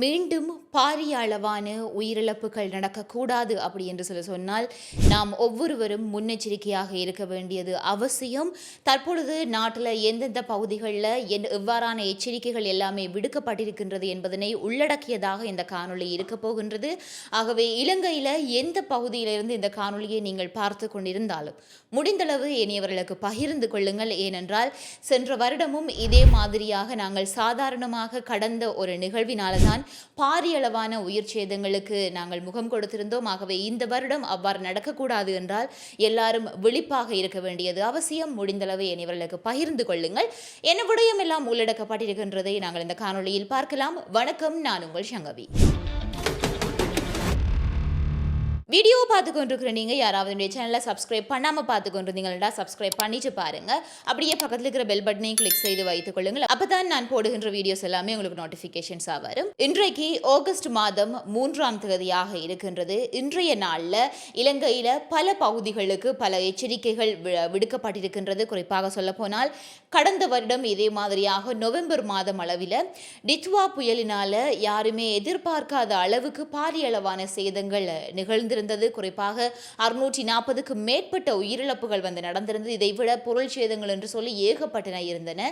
மீண்டும் பாரிய அளவான உயிரிழப்புகள் நடக்கக்கூடாது அப்படி என்று சொன்னால் நாம் ஒவ்வொருவரும் முன்னெச்சரிக்கையாக இருக்க வேண்டியது அவசியம். தற்பொழுது நாட்டில் எந்தெந்த பகுதிகளில் எவ்வாறான எச்சரிக்கைகள் எல்லாமே விடுக்கப்பட்டிருக்கின்றது என்பதனை உள்ளடக்கியதாக இந்த காணொளி இருக்க போகின்றது. ஆகவே இலங்கையில் எந்த பகுதியிலிருந்து இந்த காணொளியை நீங்கள் பார்த்து கொண்டிருந்தாலும் முடிந்தளவு இனியவர்களுக்கு பகிர்ந்து கொள்ளுங்கள். ஏனென்றால் சென்ற வருடமும் இதே மாதிரியாக நாங்கள் சாதாரணமாக கடந்த ஒரு நிகழ்வினால்தான் பாரியளவான உயிர் சேதங்களுக்கு நாங்கள் முகம் கொடுத்திருந்தோம். ஆகவே இந்த வருடம் அவ்வாறு நடக்கக்கூடாது என்றால் எல்லாரும் விழிப்பாக இருக்க வேண்டியது அவசியம். முடிந்தளவு இவர்களுக்கு பகிர்ந்து கொள்ளுங்கள். என்ன விடயம் எல்லாம் உள்ளடக்கப்பட்டிருக்கின்றதை நாங்கள் இந்த காணொளியில் பார்க்கலாம். வணக்கம், நான் உங்கள் சங்கவி. வீடியோ பார்த்து கொண்டிருக்கிற நீங்கள் யாராவது என்னுடைய சேனலை சப்ஸ்கிரைப் பண்ணாமல் பார்த்து கொண்டிருந்தீங்களா சப்ஸ்கிரைப் பண்ணிட்டு பாருங்க. அப்படியே பக்கத்தில் இருக்கிற பெல் பட்டனையும் கிளிக் செய்து வைத்துக் கொள்ளுங்கள். அப்பதான் நான் போடுகின்ற வீடியோஸ் எல்லாமே உங்களுக்கு நோட்டிஃபிகேஷன்ஸாக வரும். இன்றைக்கு ஆகஸ்ட் மாதம் 3ஆம் தேதியாக இருக்கின்றது. இன்றைய நாளில் இலங்கையில் பல பகுதிகளுக்கு பல எச்சரிக்கைகள் விடுக்கப்பட்டிருக்கின்றது. குறிப்பாக சொல்ல போனால் கடந்த வருடம் இதே மாதிரியாக நவம்பர் மாதம் அளவில் டிட்வா புயலினால யாருமே எதிர்பார்க்காத அளவுக்கு பாரிய அளவான சேதங்கள் நிகழ்ந்திருந்தது. குறிப்பாக 640க்கு மேற்பட்ட உயிரிழப்புகள் நடந்திருந்தது. இதைவிட பொருள் சேதங்கள் என்று சொல்லி ஏகப்பட்டன இருந்தன.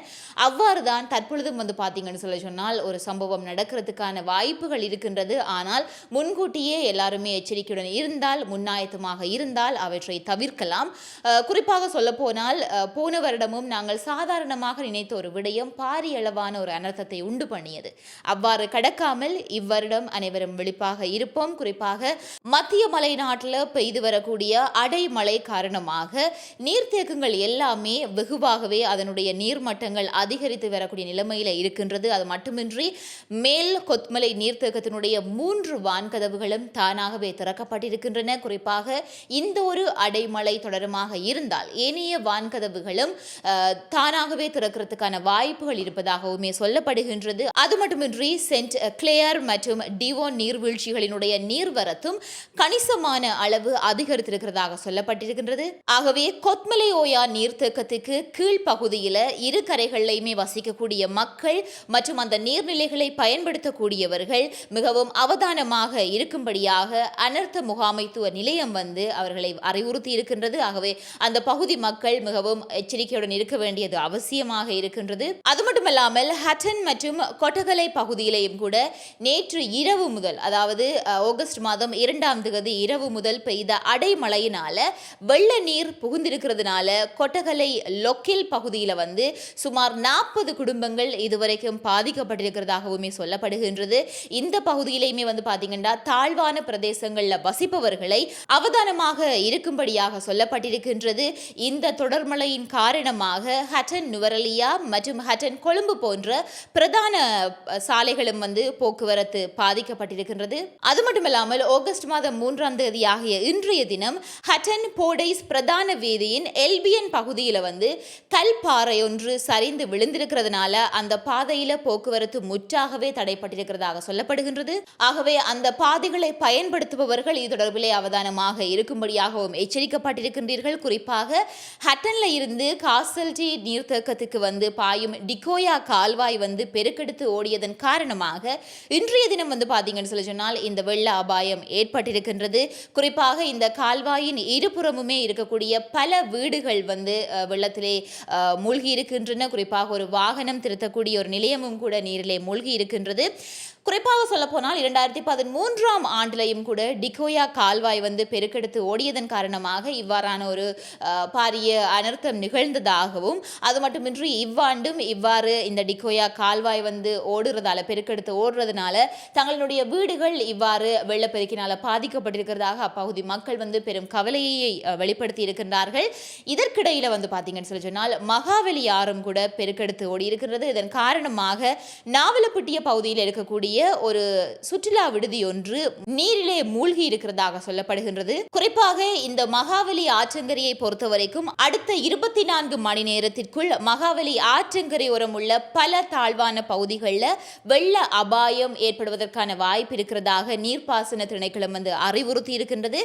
அவ்வாறு தான் தற்பொழுதும் பார்த்தீங்கன்னு சொன்னால் ஒரு சம்பவம் நடக்கிறதுக்கான வாய்ப்புகள் இருக்கின்றது. ஆனால் முன்கூட்டியே எல்லாருமே எச்சரிக்கையுடன் இருந்தால், முன்னாயத்தமாக இருந்தால் அவற்றை தவிர்க்கலாம். குறிப்பாக சொல்ல போனால் போன வருடமும் நாங்கள் சாதாரணமாக நினைத்த ஒரு விடயம் பாரிய அளவான ஒரு அனர்த்தத்தை உண்டு பண்ணியது. அவ்வாறு கடக்காமல் இவ்வருடம் அனைவரும் விழிப்பாக இருப்போம். குறிப்பாக மத்திய மலை நாட்டில் பெய்து வரக்கூடிய அடைமழை காரணமாக நீர்த்தேக்கங்கள் எல்லாமே வெகுவாகவே அதனுடைய நீர்மட்டங்கள் அதிகரித்து வரக்கூடிய நிலைமையில் இருக்கின்றது. அது மட்டுமின்றி மேல் கொத்மலை நீர்த்தேக்கத்தினுடைய 3 வான்கதவுகளும் தானாகவே திறக்கப்பட்டிருக்கின்றன. குறிப்பாக இந்த ஒரு அடைமழை தொடருமாக இருந்தால் ஏனைய வான்கதவுகளும் தானாகவே திறக்கிறதுக்கான வாய்ப்புகள் இருப்பதாகவுமே சொல்லப்படுகின்றது. அது மட்டுமின்றி சென்ட் கிளேயர் மற்றும் டிவோன் நீர்வீழ்ச்சிகளினுடைய நீர்வரத்தும் கணிசமான அளவு அதிகரித்திருக்கிறதாக சொல்லப்பட்டிருக்கின்றது. ஆகவே கொத்மலை ஓயா நீர்த்தேக்கத்துக்கு கீழ்ப்பகுதியில் இரு கரைகளிலுமே வசிக்கக்கூடிய மக்கள் மற்றும் அந்த நீர்நிலைகளை பயன்படுத்தக்கூடியவர்கள் மிகவும் அவதானமாக இருக்கும்படியாக அனர்த்த முகாமைத்துவ நிலையம் அவர்களை அறிவுறுத்தி இருக்கின்றது. ஆகவே அந்த பகுதி மக்கள் மிகவும் எச்சரிக்கையுடன் இருக்க வேண்டியது அவசியமாக இருக்கின்றது. அது மட்டுமல்லாமல் ஹட்டன் மற்றும் கொட்டகலை பகுதியிலேயும் கூட நேற்று இரவு முதல், அதாவது ஆகஸ்ட் மாதம் 2ஆம் தேதி இரவு முதல் பெய்த அடைமழையினால வெள்ள நீர் புகுந்திருக்கிறதுனால கொட்டகலை லொக்கில் பகுதியில் சுமார் 40 குடும்பங்கள் இதுவரைக்கும் பாதிக்கப்பட்டிருக்கிறதாகவுமே சொல்லப்படுகின்றது. இந்த பகுதியிலேயுமே பார்த்தீங்கன்னா தாழ்வான பிரதேசங்களில் வசிப்பவர்களை அவதானமாக இருக்கும்படியாக சொல்லப்பட்டிருக்கின்றது. இந்த தொடர்மழையின் காரணமாக ஹட்டன் நுவரலியா மற்றும் ஹட்டன் கொழும்பு போன்ற பிரதான சாலைகளும் போக்குவரத்து பாதிக்கப்பட்டிருக்கின்றது. அது மட்டுமல்லாமல் ஆகஸ்ட் மாதம் 3ஆம் தேதி ஆகிய இன்றைய தினம் ஹட்டன் போடைஸ் பிரதான வீதியின் எல்பியன் பகுதியில் கல்பாறை ஒன்று சரிந்து விழுந்திருக்கிறதுனால அந்த பாதையில போக்குவரத்து முற்றாகவே தடைப்பட்டிருக்கிறதாக சொல்லப்படுகின்றது. ஆகவே அந்த பாதைகளை பயன்படுத்துபவர்கள் இது தொடர்பிலே அவதானமாக இருக்கும்படியாகவும் எச்சரிக்கப்பட்டிருக்கின்றீர்கள். குறிப்பாக ஹட்டன்ல இருந்து காசல்டி நீர்த்தேக்கத்துக்கு பாயும் டிகோயா கால்வாய் பெருக்கெடுத்து ஓடியதன் காரணமாக இன்றைய தினம் பார்த்தீங்கன்னு சொன்னால் இந்த வெள்ள அபாயம் ஏற்பட்டிருக்கின்றது. குறிப்பாக இந்த கால்வாயின் இருபுறமுமே இருக்கக்கூடிய பல வீடுகள் வெள்ளத்திலே மூழ்கி இருக்கின்றன. குறிப்பாக ஒரு வாகனம் திருத்தக்கூடிய ஒரு நிலையமும் கூட நீரிலே மூழ்கி இருக்கின்றது. குறிப்பாக சொல்ல போனால் 2013ஆம் ஆண்டிலையும் கூட டிகோயா கால்வாய் பெருக்கெடுத்து ஓடியதன் காரணமாக இவ்வாறான ஒரு பாரிய அனர்த்தம் நிகழ்ந்ததாகவும், அது மட்டுமின்றி இவ்வாண்டும் இவ்வாறு இந்த டிகோயா கால்வாய் ஓடுறதால பெருக்கெடுத்து ஓடுறதுனால தங்களுடைய வீடுகள் இவ்வாறு வெள்ளப்பெருக்கினால பாதிக்கப்பட்டிருக்கிறதாக அப்பகுதி மக்கள் பெரும் கவலையை வெளிப்படுத்தி இருக்கின்றார்கள். இதற்கிடையில் பார்த்தீங்கன்னு சொன்னால் மகாவலி ஆறும் கூட பெருக்கெடுத்து ஓடி இருக்கிறது. இதன் காரணமாக நாவலப்பட்டிய பகுதியில் இருக்கக்கூடிய ஒரு சுற்றுலா விடுதி ஒன்று நீரிலே மூழ்கி இருக்கிறதாக சொல்லப்படுகின்றது. குறிப்பாக இந்த மகாவலி ஆற்றங்கரையை பொறுத்தவரைக்கும் அடுத்த 24 மணி நேரத்திற்குள் மகாவலி ஆற்றங்கரை ஓரம் உள்ள பல தாழ்வான பகுதிகளில் வெள்ள அபாயம் ஏற்படுவதற்கான வாய்ப்பு இருக்கிறதாக நீர்ப்பாசன திணைக்களம் அறிவுறுத்தி இருக்கின்றது.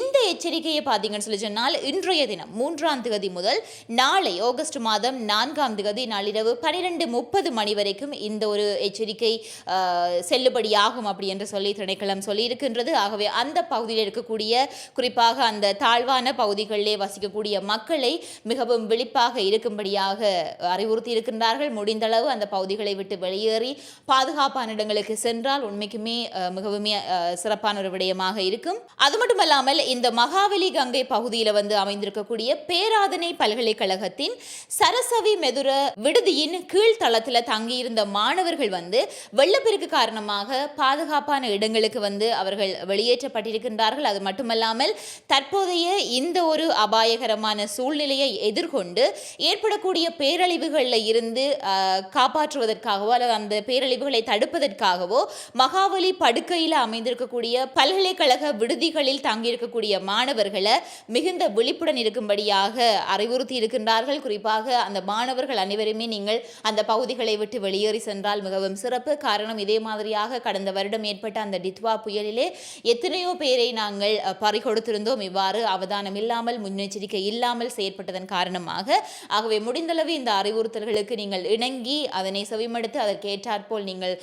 இந்த எச்சரிக்கையை பார்த்தீங்கன்னு சொன்னால் இன்றைய தினம் 3ஆம் தேதி முதல் நாளை ஆகஸ்ட் மாதம் 4ஆம் தேதி நள்ளிரவு 12:30 மணி வரைக்கும் இந்த ஒரு எச்சரிக்கை செல்லுபடியாகும் அப்படி என்று சொல்லி திணைக்களம் சொல்லியிருக்கின்றது. ஆகவே அந்த பகுதியில் இருக்கக்கூடிய குறிப்பாக அந்த தாழ்வான பகுதிகளிலே வசிக்கக்கூடிய மக்களை மிகவும் விழிப்பாக இருக்கும்படியாக அறிவுறுத்தி இருக்கின்றார்கள். முடிந்தளவு அந்த பகுதிகளை விட்டு வெளியேறி பாதுகாப்பான இடங்களுக்கு சென்றால் உண்மைக்குமே மிகவும் சிறப்பான ஒரு விடயமாக இருக்கும். அது மட்டுமல்லாமல் இந்த மகாவலி கங்கை பகுதியில் அமைந்திருக்கக்கூடிய பேராதனை பல்கலைக்கழகத்தின் சரசவி மெதுர விடுதியின் கீழ்த்தளத்தில் தங்கியிருந்த மாணவர்கள் வெள்ளப்பெருக்கு காரணமாக பாதுகாப்பான இடங்களுக்கு அவர்கள் வெளியேற்றப்பட்டிருக்கின்றார்கள். அது மட்டுமல்லாமல் தற்போதைய இந்த ஒரு அபாயகரமான சூழ்நிலையை எதிர்கொண்டு ஏற்படக்கூடிய பேரழிவுகளில் இருந்து காப்பாற்றுவதற்காகவோ அல்லது அந்த பேரழிவுகளை தடுப்பதற்காகவோ மகாவலி படுக்கையில் அமைந்திருக்கக்கூடிய பல்கலைக்கழக விடுதிகளில் தங்கியிருக்கக்கூடிய மாணவர்களை மிகுந்த விழிப்புடன் இருக்கும்படியாக அறிவுறுத்தி இருக்கின்றார்கள். குறிப்பாக அந்த மாணவர்கள் அனைவருமே நீங்கள் அந்த பகுதிகளை விட்டு வெளியேறி சென்றால் மிகவும் சிறப்பு. காரணம், இதே மாதிரியாக கடந்த வருடம் ஏற்பட்ட அந்த டித்வா புயலிலே எத்தனையோ பேரை நாங்கள் பறிகொடுத்திருந்தோம். இவ்வாறு அவதானம் இல்லாமல் முன்னெச்சரிக்கை இல்லாமல் செயற்பட்டதன் காரணமாக. ஆகவே முடிந்தளவு இந்த அறிவுறுத்தல்களுக்கு நீங்கள் இணங்கி அதனை செவிமடுத்து அதற்கு ஏற்றாற்போல் நீங்கள்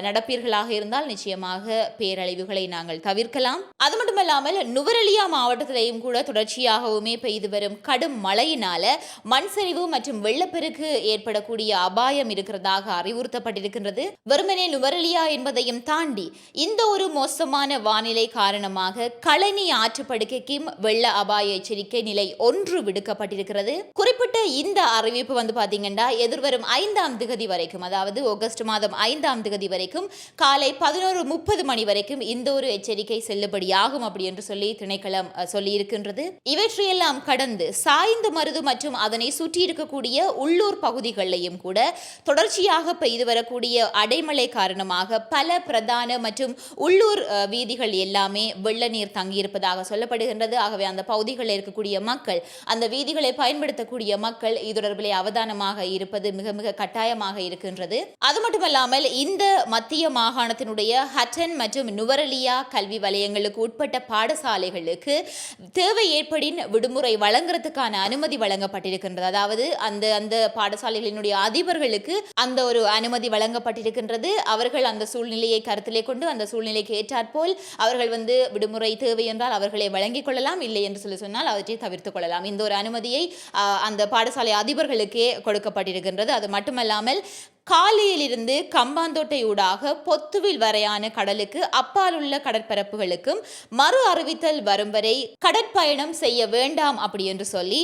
நடப்பீர்களாக இருந்தால் நிச்சயமாக பேரழிவுகளை நாங்கள் தவிர்க்கலாம். அது மட்டுமல்லாமல் நுவரெலியா மாவட்டத்திலேயும் கூட தொடர்ச்சியாகவுமே பெய்து வரும் கடும் மழையினால மண் சரிவு மற்றும் வெள்ளப்பெருக்கு ஏற்படக்கூடிய அபாயம் இருக்கிறதாக அறிவுறுத்தப்பட்டிருக்கின்றது. வெறுமனே நுவரெலியா என்பதையும் தாண்டி இந்த ஒரு மோசமான வானிலை காரணமாக களனி ஆற்றுப்படுக்கைக்கும் வெள்ள அபாய எச்சரிக்கை நிலை 1 விடுக்கப்பட்டிருக்கிறது. குறிப்பிட்ட இந்த அறிவிப்பு பாத்தீங்கன்னா எதிர்வரும் 5ஆம் திகதி வரைக்கும், அதாவது ஆகஸ்ட் மாதம் 5ஆம் திகதி வரைக்கும் காலை 11:30 மணி வரைக்கும் இந்த ஒரு எச்சரிக்கை செல்லுபடியாகும் அப்படி என்று சொல்லி திணைக்களம் சொல்லி இருக்கின்றது. இவற்றையெல்லாம் கடந்து சாய்ந்த மருது மற்றும் அதனை சுற்றி இருக்கக்கூடிய உள்ளூர் பகுதிகளிலையும் கூட தொடர்ச்சியாக பெய்து வரக்கூடிய அடைமழை காரணமாக பல பிரதான மற்றும் உள்ளூர் வீதிகள் எல்லாமே வெள்ள நீர் தங்கியிருப்பதாக சொல்லப்படுகின்றது. ஆகவே அந்த பகுதிகளில் இருக்கக்கூடிய மக்கள், அந்த வீதிகளை பயன்படுத்தக்கூடிய மக்கள் இது தொடர்பிலே அவதானமாக இருப்பது மிக மிக கட்டாயமாக இருக்கின்றது. அது மட்டுமல்லாமல் இந்த மத்திய மாகாணத்தினுடைய ஹட்டன் மற்றும் நுவரெலியா கல்வி வலயங்களுக்கு உட்பட்ட பாடசாலைகளுக்கு தேவை ஏற்படின் விடுமுறை வழங்குறதுக்கான அனுமதி வழங்கப்பட்டிருக்கின்றது. அதாவது அந்த அந்த பாடசாலைகளினுடைய அதிபர்களுக்கு அந்த ஒரு அனுமதி வழங்கப்பட்டிருக்கின்றது. அவர்கள் அந்த சூழ்நிலையை கருத்திலே கொண்டு அந்த சூழ்நிலைக்கு ஏற்றாற்போல் அவர்கள் விடுமுறை தேவை என்றால் அவர்களை வழங்கிக் கொள்ளலாம், இல்லை என்று சொன்னால் அவற்றை தவிர்த்துக் கொள்ளலாம். இந்த ஒரு அனுமதியை அந்த பாடசாலை அதிபர்களுக்கே கொடுக்கப்பட்டிருக்கின்றது. அது மட்டுமல்லாமல் காலையிலிருந்து கம்பாந்தோட்டை ஊடாக பொத்துவில் வரையான கடலுக்கு அப்பால் உள்ள கடற்பரப்புகளுக்கும் மறு அறிவித்தல் வரும் வரை கடற்பயணம் செய்ய வேண்டாம் அப்படி என்று சொல்லி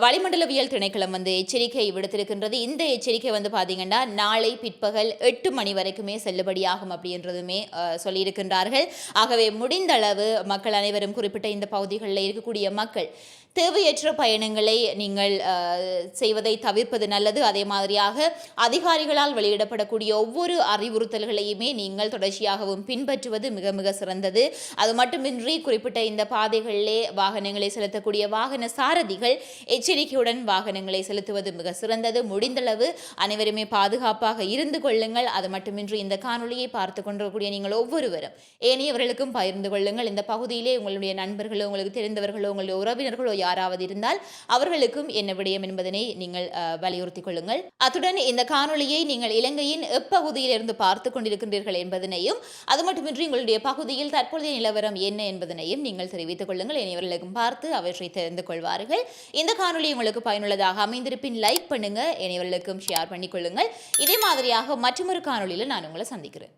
வளிமண்டலவியல் திணைக்களம் எச்சரிக்கை விடுத்திருக்கின்றது. இந்த எச்சரிக்கை பாத்தீங்கன்னா நாளை பிற்பகல் 8 மணி வரைக்குமே செல்லுபடியாகும் அப்படின்றதுமே சொல்லியிருக்கின்றார்கள். ஆகவே முடிந்தளவு மக்கள் அனைவரும் குறிப்பிட்ட இந்த பகுதிகளில் இருக்கக்கூடிய மக்கள் தேவையற்ற பயணங்களை நீங்கள் செய்வதை தவிர்ப்பது நல்லது. அதே மாதிரியாக அதிகாரிகளால் வெளியிடப்படக்கூடிய ஒவ்வொரு அறிவுறுத்தல்களையுமே நீங்கள் தொடர்ச்சியாகவும் பின்பற்றுவது மிக மிக சிறந்தது. அது மட்டுமின்றி குறிப்பிட்ட இந்த பாதைகளிலே வாகனங்களை செலுத்தக்கூடிய வாகன சாரதிகள் எச்சரிக்கையுடன் வாகனங்களை செலுத்துவது மிக சிறந்தது. முடிந்தளவு அனைவருமே பாதுகாப்பாக இருந்து கொள்ளுங்கள். அது மட்டுமின்றி இந்த காணொலியை பார்த்து கொண்டிருக்கக்கூடிய நீங்கள் ஒவ்வொருவரும் ஏனையவர்களுக்கும் பகிர்ந்து கொள்ளுங்கள். இந்த பகுதியிலே உங்களுடைய நண்பர்களோ, உங்களுக்கு தெரிந்தவர்களோ, உங்களுடைய உறவினர்களோ யாராவது இருந்தால் அவர்களுக்கும் என்ன விடயம் என்பதனை நீங்கள் வலியுறுத்திக் கொள்ளுங்கள். அத்துடன் இந்த காணொலியை நீங்கள் இலங்கையின் எப்பகுதியிலிருந்து பார்த்து கொண்டிருக்கின்றீர்கள் என்பதனையும், அது மட்டுமின்றி உங்களுடைய பகுதியில் தற்போதைய நிலவரம் என்ன என்பதனையும் நீங்கள் தெரிவித்துக் கொள்ளுங்கள். இனியவர்களுக்கும் பார்த்து அவற்றை தெரிந்து கொள்வார்கள். இந்த காணொலி உங்களுக்கு பயனுள்ளதாக அமைந்திருப்பின் லைக் பண்ணுங்க, இனியவர்களுக்கும் ஷேர் பண்ணிக் கொள்ளுங்கள். இதே மாதிரியாக மற்றொரு காணொலியில் நான் உங்களை சந்திக்கிறேன்.